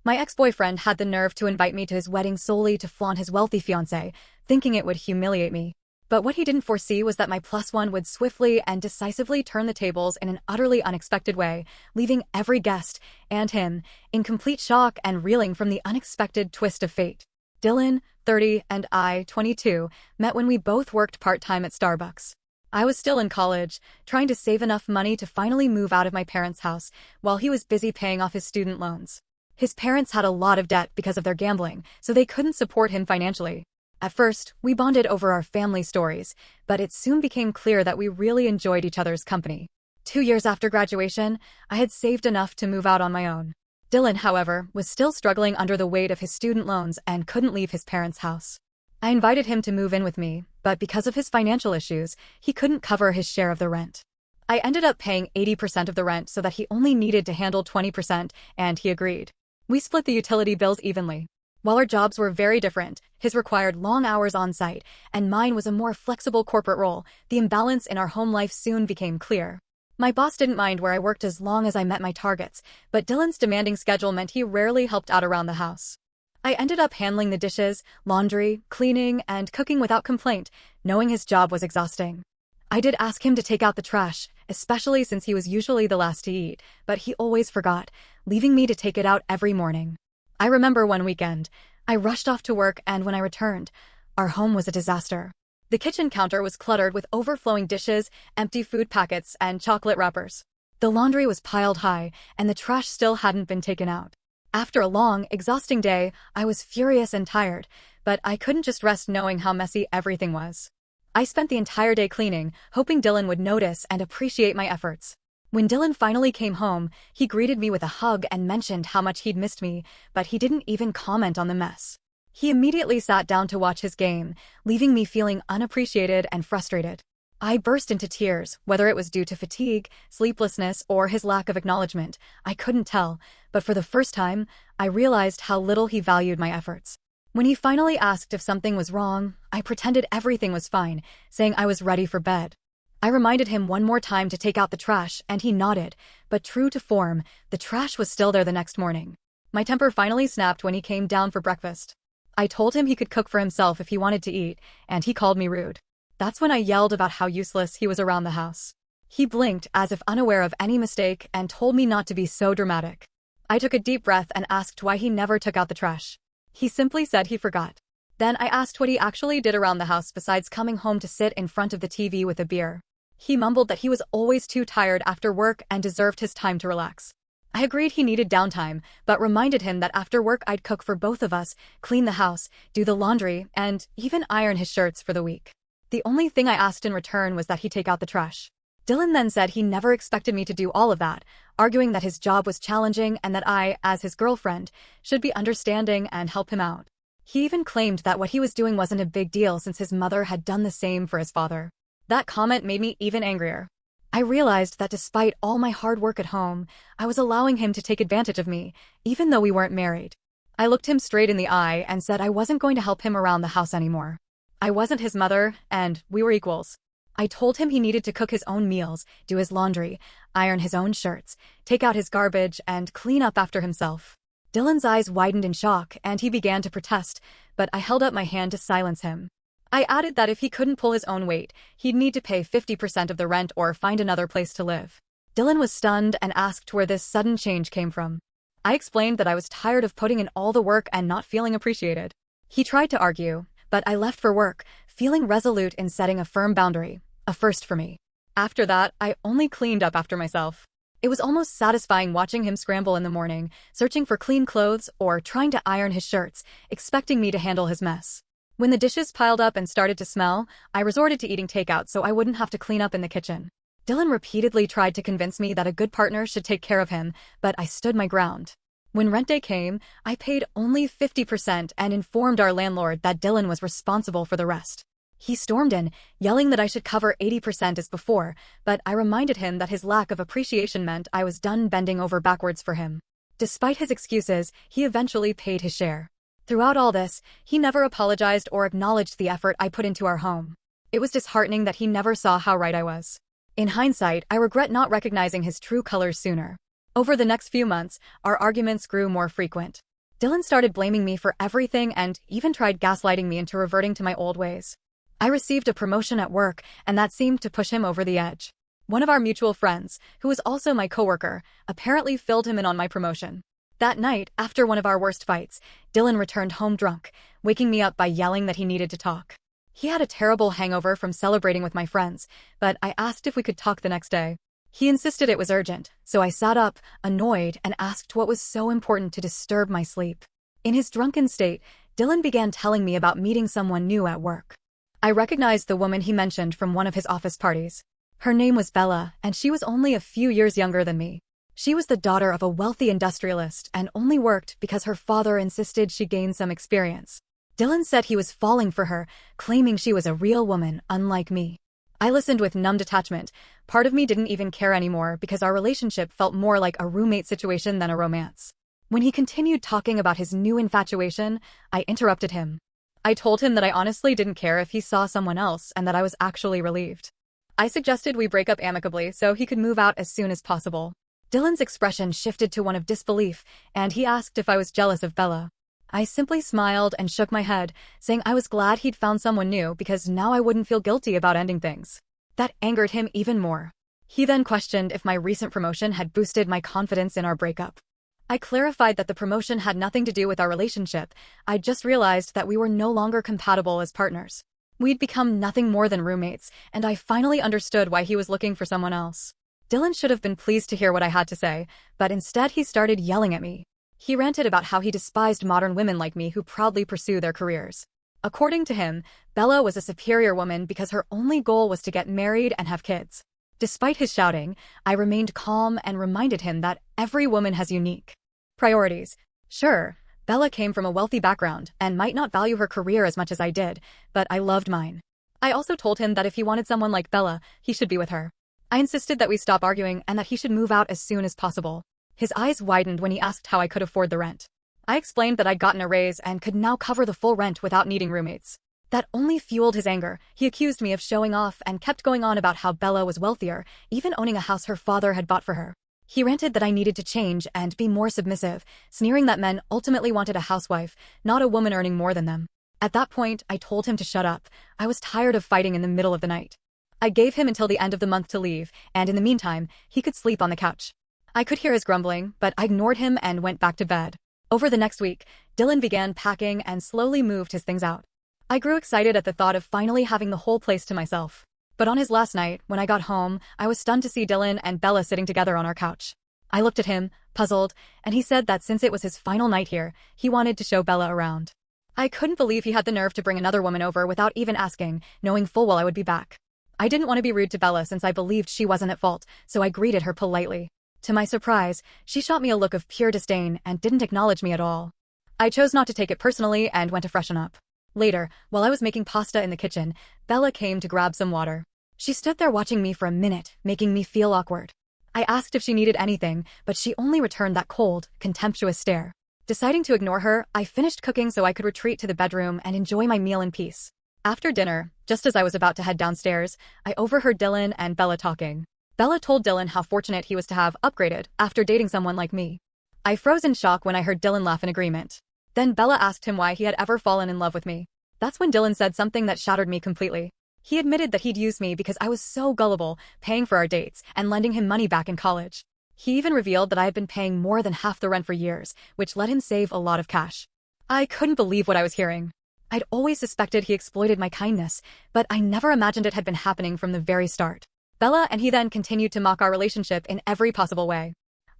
My ex-boyfriend had the nerve to invite me to his wedding solely to flaunt his wealthy fiancée, thinking it would humiliate me. But what he didn't foresee was that my plus one would swiftly and decisively turn the tables in an utterly unexpected way, leaving every guest, and him, in complete shock and reeling from the unexpected twist of fate. Dylan, 30, and I, 22, met when we both worked part-time at Starbucks. I was still in college, trying to save enough money to finally move out of my parents' house, while he was busy paying off his student loans. His parents had a lot of debt because of their gambling, so they couldn't support him financially. At first, we bonded over our family stories, but it soon became clear that we really enjoyed each other's company. 2 years after graduation, I had saved enough to move out on my own. Dylan, however, was still struggling under the weight of his student loans and couldn't leave his parents' house. I invited him to move in with me, but because of his financial issues, he couldn't cover his share of the rent. I ended up paying 80% of the rent so that he only needed to handle 20%, and he agreed. We split the utility bills evenly. While our jobs were very different, his required long hours on site, and mine was a more flexible corporate role, the imbalance in our home life soon became clear. My boss didn't mind where I worked as long as I met my targets, but Dylan's demanding schedule meant he rarely helped out around the house. I ended up handling the dishes, laundry, cleaning, and cooking without complaint, knowing his job was exhausting. I did ask him to take out the trash, especially since he was usually the last to eat, but he always forgot, leaving me to take it out every morning. I remember one weekend, I rushed off to work, and when I returned, our home was a disaster. The kitchen counter was cluttered with overflowing dishes, empty food packets, and chocolate wrappers. The laundry was piled high, and the trash still hadn't been taken out. After a long, exhausting day, I was furious and tired, but I couldn't just rest knowing how messy everything was. I spent the entire day cleaning, hoping Dylan would notice and appreciate my efforts. When Dylan finally came home, he greeted me with a hug and mentioned how much he'd missed me, but he didn't even comment on the mess. He immediately sat down to watch his game, leaving me feeling unappreciated and frustrated. I burst into tears, whether it was due to fatigue, sleeplessness, or his lack of acknowledgement. I couldn't tell, but for the first time, I realized how little he valued my efforts. When he finally asked if something was wrong, I pretended everything was fine, saying I was ready for bed. I reminded him one more time to take out the trash, and he nodded, but true to form, the trash was still there the next morning. My temper finally snapped when he came down for breakfast. I told him he could cook for himself if he wanted to eat, and he called me rude. That's when I yelled about how useless he was around the house. He blinked as if unaware of any mistake and told me not to be so dramatic. I took a deep breath and asked why he never took out the trash. He simply said he forgot. Then I asked what he actually did around the house besides coming home to sit in front of the TV with a beer. He mumbled that he was always too tired after work and deserved his time to relax. I agreed he needed downtime, but reminded him that after work I'd cook for both of us, clean the house, do the laundry, and even iron his shirts for the week. The only thing I asked in return was that he take out the trash. Dylan then said he never expected me to do all of that, arguing that his job was challenging and that I, as his girlfriend, should be understanding and help him out. He even claimed that what he was doing wasn't a big deal since his mother had done the same for his father. That comment made me even angrier. I realized that despite all my hard work at home, I was allowing him to take advantage of me, even though we weren't married. I looked him straight in the eye and said I wasn't going to help him around the house anymore. I wasn't his mother, and we were equals. I told him he needed to cook his own meals, do his laundry, iron his own shirts, take out his garbage, and clean up after himself. Dylan's eyes widened in shock, and he began to protest, but I held up my hand to silence him. I added that if he couldn't pull his own weight, he'd need to pay 50% of the rent or find another place to live. Dylan was stunned and asked where this sudden change came from. I explained that I was tired of putting in all the work and not feeling appreciated. He tried to argue, but I left for work, feeling resolute in setting a firm boundary, a first for me. After that, I only cleaned up after myself. It was almost satisfying watching him scramble in the morning, searching for clean clothes or trying to iron his shirts, expecting me to handle his mess. When the dishes piled up and started to smell, I resorted to eating takeout so I wouldn't have to clean up in the kitchen. Dylan repeatedly tried to convince me that a good partner should take care of him, but I stood my ground. When rent day came, I paid only 50% and informed our landlord that Dylan was responsible for the rest. He stormed in, yelling that I should cover 80% as before, but I reminded him that his lack of appreciation meant I was done bending over backwards for him. Despite his excuses, he eventually paid his share. Throughout all this, he never apologized or acknowledged the effort I put into our home. It was disheartening that he never saw how right I was. In hindsight, I regret not recognizing his true colors sooner. Over the next few months, our arguments grew more frequent. Dylan started blaming me for everything and even tried gaslighting me into reverting to my old ways. I received a promotion at work, and that seemed to push him over the edge. One of our mutual friends, who was also my coworker, apparently filled him in on my promotion. That night, after one of our worst fights, Dylan returned home drunk, waking me up by yelling that he needed to talk. He had a terrible hangover from celebrating with my friends, but I asked if we could talk the next day. He insisted it was urgent, so I sat up, annoyed, and asked what was so important to disturb my sleep. In his drunken state, Dylan began telling me about meeting someone new at work. I recognized the woman he mentioned from one of his office parties. Her name was Bella, and she was only a few years younger than me. She was the daughter of a wealthy industrialist and only worked because her father insisted she gain some experience. Dylan said he was falling for her, claiming she was a real woman, unlike me. I listened with numb detachment. Part of me didn't even care anymore because our relationship felt more like a roommate situation than a romance. When he continued talking about his new infatuation, I interrupted him. I told him that I honestly didn't care if he saw someone else and that I was actually relieved. I suggested we break up amicably so he could move out as soon as possible. Dylan's expression shifted to one of disbelief, and he asked if I was jealous of Bella. I simply smiled and shook my head, saying I was glad he'd found someone new because now I wouldn't feel guilty about ending things. That angered him even more. He then questioned if my recent promotion had boosted my confidence in our breakup. I clarified that the promotion had nothing to do with our relationship. I just realized that we were no longer compatible as partners. We'd become nothing more than roommates, and I finally understood why he was looking for someone else. Dylan should have been pleased to hear what I had to say, but instead he started yelling at me. He ranted about how he despised modern women like me who proudly pursue their careers. According to him, Bella was a superior woman because her only goal was to get married and have kids. Despite his shouting, I remained calm and reminded him that every woman has unique priorities. Sure, Bella came from a wealthy background and might not value her career as much as I did, but I loved mine. I also told him that if he wanted someone like Bella, he should be with her. I insisted that we stop arguing and that he should move out as soon as possible. His eyes widened when he asked how I could afford the rent. I explained that I'd gotten a raise and could now cover the full rent without needing roommates. That only fueled his anger. He accused me of showing off and kept going on about how Bella was wealthier, even owning a house her father had bought for her. He ranted that I needed to change and be more submissive, sneering that men ultimately wanted a housewife, not a woman earning more than them. At that point, I told him to shut up. I was tired of fighting in the middle of the night. I gave him until the end of the month to leave, and in the meantime, he could sleep on the couch. I could hear his grumbling, but I ignored him and went back to bed. Over the next week, Dylan began packing and slowly moved his things out. I grew excited at the thought of finally having the whole place to myself. But on his last night, when I got home, I was stunned to see Dylan and Bella sitting together on our couch. I looked at him, puzzled, and he said that since it was his final night here, he wanted to show Bella around. I couldn't believe he had the nerve to bring another woman over without even asking, knowing full well I would be back. I didn't want to be rude to Bella since I believed she wasn't at fault, so I greeted her politely. To my surprise, she shot me a look of pure disdain and didn't acknowledge me at all. I chose not to take it personally and went to freshen up. Later, while I was making pasta in the kitchen, Bella came to grab some water. She stood there watching me for a minute, making me feel awkward. I asked if she needed anything, but she only returned that cold, contemptuous stare. Deciding to ignore her, I finished cooking so I could retreat to the bedroom and enjoy my meal in peace. After dinner, just as I was about to head downstairs, I overheard Dylan and Bella talking. Bella told Dylan how fortunate he was to have upgraded after dating someone like me. I froze in shock when I heard Dylan laugh in agreement. Then Bella asked him why he had ever fallen in love with me. That's when Dylan said something that shattered me completely. He admitted that he'd used me because I was so gullible, paying for our dates and lending him money back in college. He even revealed that I had been paying more than half the rent for years, which let him save a lot of cash. I couldn't believe what I was hearing. I'd always suspected he exploited my kindness, but I never imagined it had been happening from the very start. Bella and he then continued to mock our relationship in every possible way.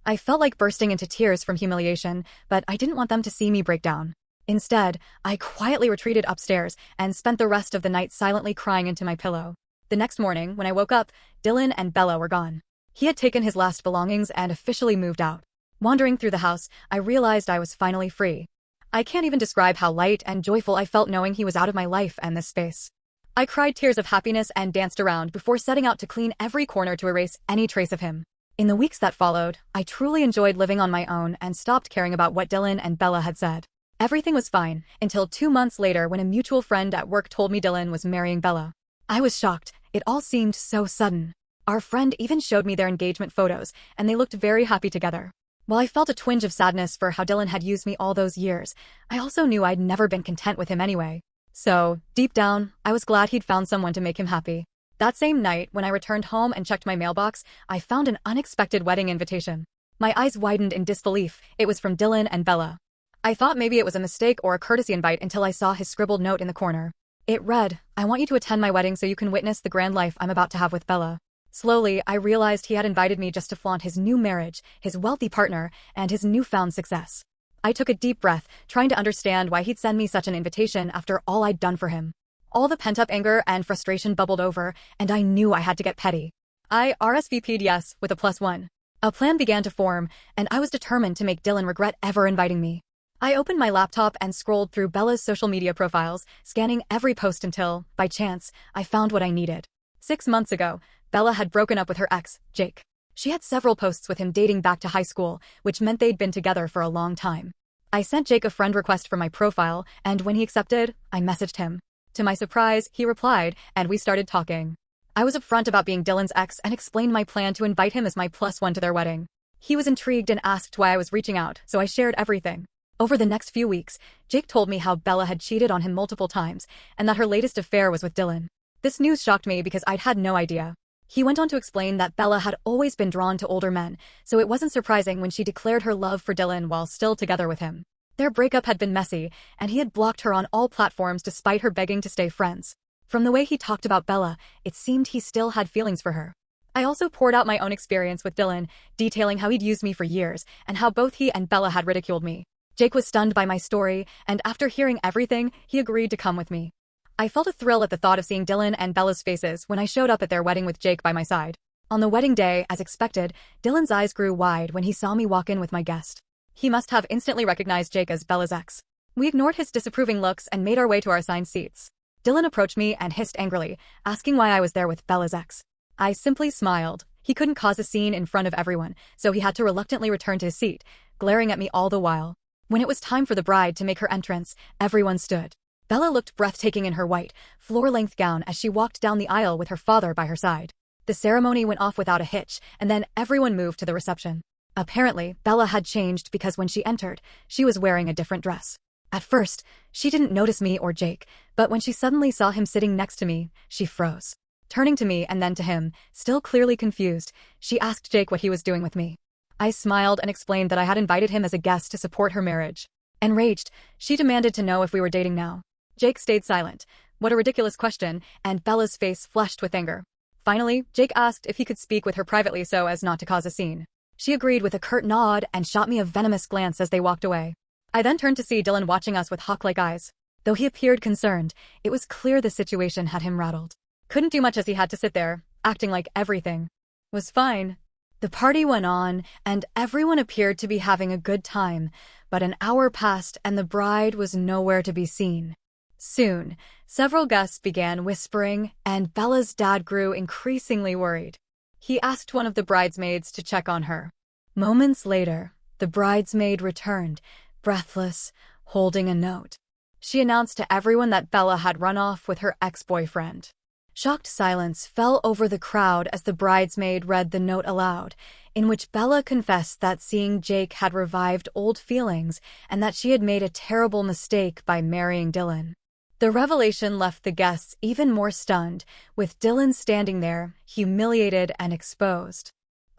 I felt like bursting into tears from humiliation, but I didn't want them to see me break down. Instead, I quietly retreated upstairs and spent the rest of the night silently crying into my pillow. The next morning, when I woke up, Dylan and Bella were gone. He had taken his last belongings and officially moved out. Wandering through the house, I realized I was finally free. I can't even describe how light and joyful I felt knowing he was out of my life and this space. I cried tears of happiness and danced around before setting out to clean every corner to erase any trace of him. In the weeks that followed, I truly enjoyed living on my own and stopped caring about what Dylan and Bella had said. Everything was fine, until 2 months later when a mutual friend at work told me Dylan was marrying Bella. I was shocked. It all seemed so sudden. Our friend even showed me their engagement photos, and they looked very happy together. While I felt a twinge of sadness for how Dylan had used me all those years, I also knew I'd never been content with him anyway. So, deep down, I was glad he'd found someone to make him happy. That same night, when I returned home and checked my mailbox, I found an unexpected wedding invitation. My eyes widened in disbelief. It was from Dylan and Bella. I thought maybe it was a mistake or a courtesy invite until I saw his scribbled note in the corner. It read, "I want you to attend my wedding so you can witness the grand life I'm about to have with Bella." Slowly, I realized he had invited me just to flaunt his new marriage, his wealthy partner, and his newfound success. I took a deep breath, trying to understand why he'd send me such an invitation after all I'd done for him. All the pent-up anger and frustration bubbled over, and I knew I had to get petty. I RSVP'd yes with a +1. A plan began to form, and I was determined to make Dylan regret ever inviting me. I opened my laptop and scrolled through Bella's social media profiles, scanning every post until, by chance, I found what I needed. 6 months ago, Bella had broken up with her ex, Jake. She had several posts with him dating back to high school, which meant they'd been together for a long time. I sent Jake a friend request from my profile, and when he accepted, I messaged him. To my surprise, he replied, and we started talking. I was upfront about being Dylan's ex and explained my plan to invite him as my +1 to their wedding. He was intrigued and asked why I was reaching out, so I shared everything. Over the next few weeks, Jake told me how Bella had cheated on him multiple times, and that her latest affair was with Dylan. This news shocked me because I'd had no idea. He went on to explain that Bella had always been drawn to older men, so it wasn't surprising when she declared her love for Dylan while still together with him. Their breakup had been messy, and he had blocked her on all platforms despite her begging to stay friends. From the way he talked about Bella, it seemed he still had feelings for her. I also poured out my own experience with Dylan, detailing how he'd used me for years, and how both he and Bella had ridiculed me. Jake was stunned by my story, and after hearing everything, he agreed to come with me. I felt a thrill at the thought of seeing Dylan and Bella's faces when I showed up at their wedding with Jake by my side. On the wedding day, as expected, Dylan's eyes grew wide when he saw me walk in with my guest. He must have instantly recognized Jake as Bella's ex. We ignored his disapproving looks and made our way to our assigned seats. Dylan approached me and hissed angrily, asking why I was there with Bella's ex. I simply smiled. He couldn't cause a scene in front of everyone, so he had to reluctantly return to his seat, glaring at me all the while. When it was time for the bride to make her entrance, everyone stood. Bella looked breathtaking in her white, floor-length gown as she walked down the aisle with her father by her side. The ceremony went off without a hitch, and then everyone moved to the reception. Apparently, Bella had changed because when she entered, she was wearing a different dress. At first, she didn't notice me or Jake, but when she suddenly saw him sitting next to me, she froze. Turning to me and then to him, still clearly confused, she asked Jake what he was doing with me. I smiled and explained that I had invited him as a guest to support her marriage. Enraged, she demanded to know if we were dating now. Jake stayed silent. What a ridiculous question, and Bella's face flushed with anger. Finally, Jake asked if he could speak with her privately so as not to cause a scene. She agreed with a curt nod and shot me a venomous glance as they walked away. I then turned to see Dylan watching us with hawk-like eyes. Though he appeared concerned, it was clear the situation had him rattled. Couldn't do much as he had to sit there, acting like everything was fine. The party went on, and everyone appeared to be having a good time, but an hour passed and the bride was nowhere to be seen. Soon, several guests began whispering, and Bella's dad grew increasingly worried. He asked one of the bridesmaids to check on her. Moments later, the bridesmaid returned, breathless, holding a note. She announced to everyone that Bella had run off with her ex-boyfriend. Shocked silence fell over the crowd as the bridesmaid read the note aloud, in which Bella confessed that seeing Jake had revived old feelings and that she had made a terrible mistake by marrying Dylan. The revelation left the guests even more stunned, with Dylan standing there, humiliated and exposed.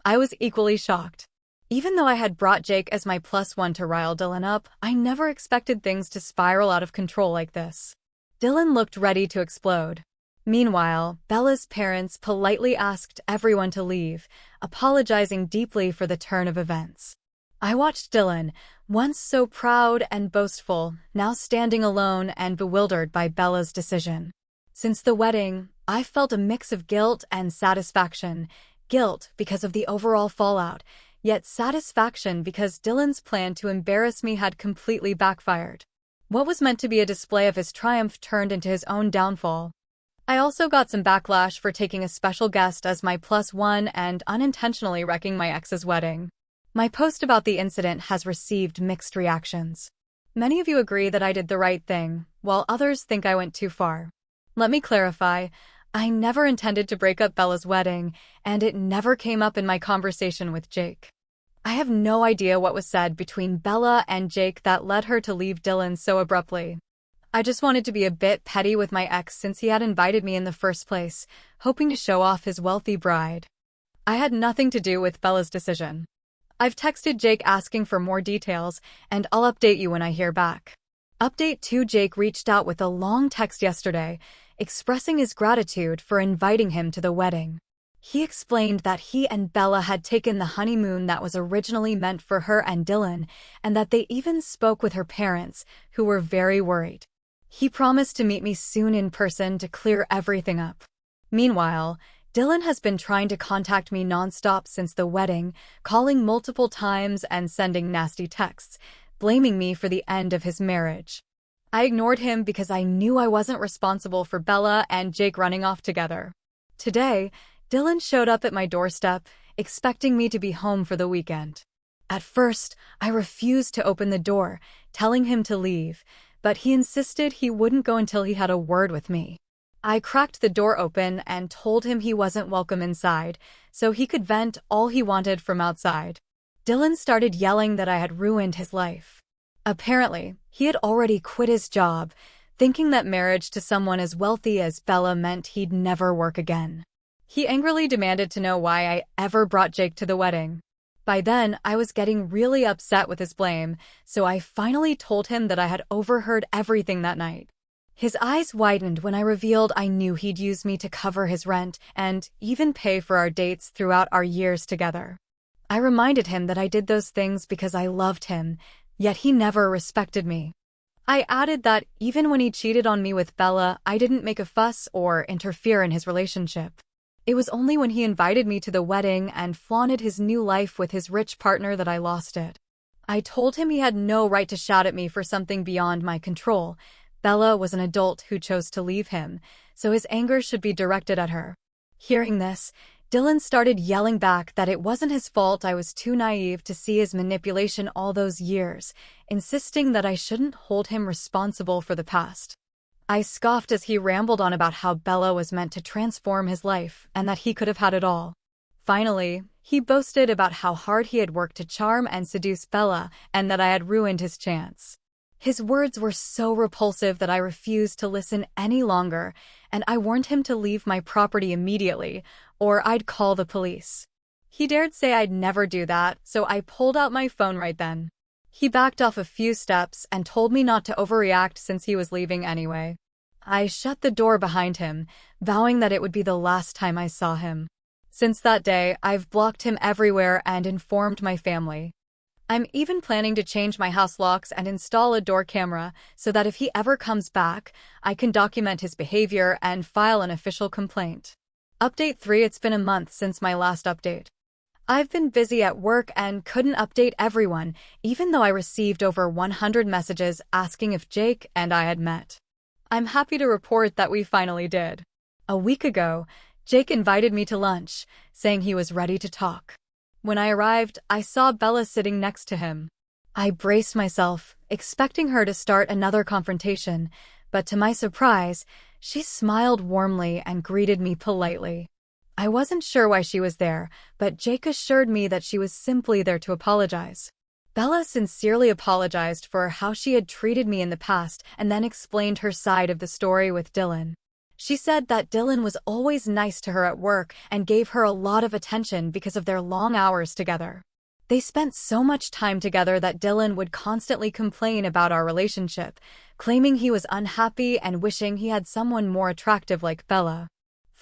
I was equally shocked. Even though I had brought Jake as my +1 to rile Dylan up, I never expected things to spiral out of control like this. Dylan looked ready to explode. Meanwhile, Bella's parents politely asked everyone to leave, apologizing deeply for the turn of events. I watched Dylan, once so proud and boastful, now standing alone and bewildered by Bella's decision. Since the wedding, I felt a mix of guilt and satisfaction. Guilt because of the overall fallout, yet satisfaction because Dylan's plan to embarrass me had completely backfired. What was meant to be a display of his triumph turned into his own downfall. I also got some backlash for taking a special guest as my +1 and unintentionally wrecking my ex's wedding. My post about the incident has received mixed reactions. Many of you agree that I did the right thing, while others think I went too far. Let me clarify, I never intended to break up Bella's wedding, and it never came up in my conversation with Jake. I have no idea what was said between Bella and Jake that led her to leave Dylan so abruptly. I just wanted to be a bit petty with my ex since he had invited me in the first place, hoping to show off his wealthy bride. I had nothing to do with Bella's decision. I've texted Jake asking for more details, and I'll update you when I hear back. Update 2: Jake reached out with a long text yesterday, expressing his gratitude for inviting him to the wedding. He explained that he and Bella had taken the honeymoon that was originally meant for her and Dylan, and that they even spoke with her parents, who were very worried. He promised to meet me soon in person to clear everything up. Meanwhile, Dylan has been trying to contact me nonstop since the wedding, calling multiple times and sending nasty texts, blaming me for the end of his marriage. I ignored him because I knew I wasn't responsible for Bella and Jake running off together. Today, Dylan showed up at my doorstep, expecting me to be home for the weekend. At first, I refused to open the door, telling him to leave, but he insisted he wouldn't go until he had a word with me. I cracked the door open and told him he wasn't welcome inside, so he could vent all he wanted from outside. Dylan started yelling that I had ruined his life. Apparently, he had already quit his job, thinking that marriage to someone as wealthy as Bella meant he'd never work again. He angrily demanded to know why I ever brought Jake to the wedding. By then, I was getting really upset with his blame, so I finally told him that I had overheard everything that night. His eyes widened when I revealed I knew he'd use me to cover his rent and even pay for our dates throughout our years together. I reminded him that I did those things because I loved him, yet he never respected me. I added that even when he cheated on me with Bella, I didn't make a fuss or interfere in his relationship. It was only when he invited me to the wedding and flaunted his new life with his rich partner that I lost it. I told him he had no right to shout at me for something beyond my control. Bella was an adult who chose to leave him, so his anger should be directed at her. Hearing this, Dylan started yelling back that it wasn't his fault I was too naive to see his manipulation all those years, insisting that I shouldn't hold him responsible for the past. I scoffed as he rambled on about how Bella was meant to transform his life and that he could have had it all. Finally, he boasted about how hard he had worked to charm and seduce Bella and that I had ruined his chance. His words were so repulsive that I refused to listen any longer, and I warned him to leave my property immediately, or I'd call the police. He dared say I'd never do that, so I pulled out my phone right then. He backed off a few steps and told me not to overreact since he was leaving anyway. I shut the door behind him, vowing that it would be the last time I saw him. Since that day, I've blocked him everywhere and informed my family. I'm even planning to change my house locks and install a door camera so that if he ever comes back, I can document his behavior and file an official complaint. Update 3: It's been a month since my last update. I've been busy at work and couldn't update everyone, even though I received over 100 messages asking if Jake and I had met. I'm happy to report that we finally did. A week ago, Jake invited me to lunch, saying he was ready to talk. When I arrived, I saw Bella sitting next to him. I braced myself, expecting her to start another confrontation, but to my surprise, she smiled warmly and greeted me politely. I wasn't sure why she was there, but Jake assured me that she was simply there to apologize. Bella sincerely apologized for how she had treated me in the past and then explained her side of the story with Dylan. She said that Dylan was always nice to her at work and gave her a lot of attention because of their long hours together. They spent so much time together that Dylan would constantly complain about our relationship, claiming he was unhappy and wishing he had someone more attractive like Bella.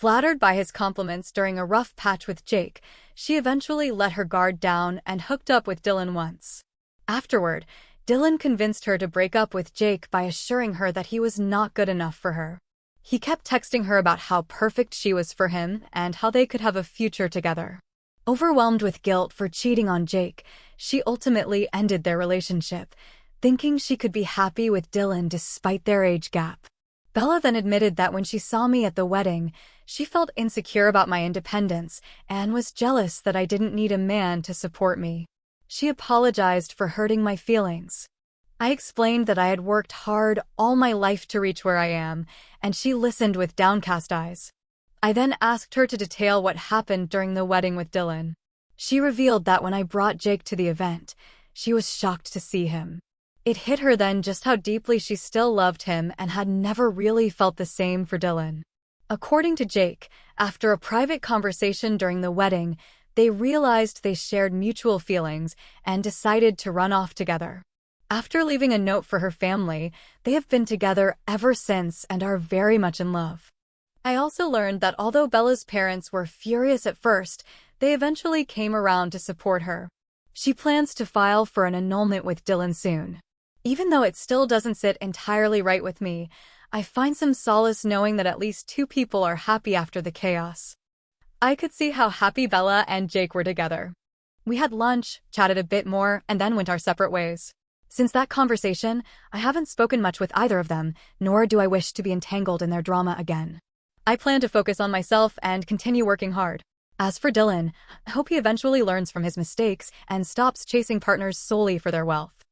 Flattered by his compliments during a rough patch with Jake, she eventually let her guard down and hooked up with Dylan once. Afterward, Dylan convinced her to break up with Jake by assuring her that he was not good enough for her. He kept texting her about how perfect she was for him and how they could have a future together. Overwhelmed with guilt for cheating on Jake, she ultimately ended their relationship, thinking she could be happy with Dylan despite their age gap. Bella then admitted that when she saw me at the wedding, she felt insecure about my independence and was jealous that I didn't need a man to support me. She apologized for hurting my feelings. I explained that I had worked hard all my life to reach where I am, and she listened with downcast eyes. I then asked her to detail what happened during the wedding with Dylan. She revealed that when I brought Jake to the event, she was shocked to see him. It hit her then just how deeply she still loved him and had never really felt the same for Dylan. According to Jake, after a private conversation during the wedding, they realized they shared mutual feelings and decided to run off together. After leaving a note for her family, they have been together ever since and are very much in love. I also learned that although Bella's parents were furious at first, they eventually came around to support her. She plans to file for an annulment with Dylan soon. Even though it still doesn't sit entirely right with me, I find some solace knowing that at least two people are happy after the chaos. I could see how happy Bella and Jake were together. We had lunch, chatted a bit more, and then went our separate ways. Since that conversation, I haven't spoken much with either of them, nor do I wish to be entangled in their drama again. I plan to focus on myself and continue working hard. As for Dylan, I hope he eventually learns from his mistakes and stops chasing partners solely for their wealth.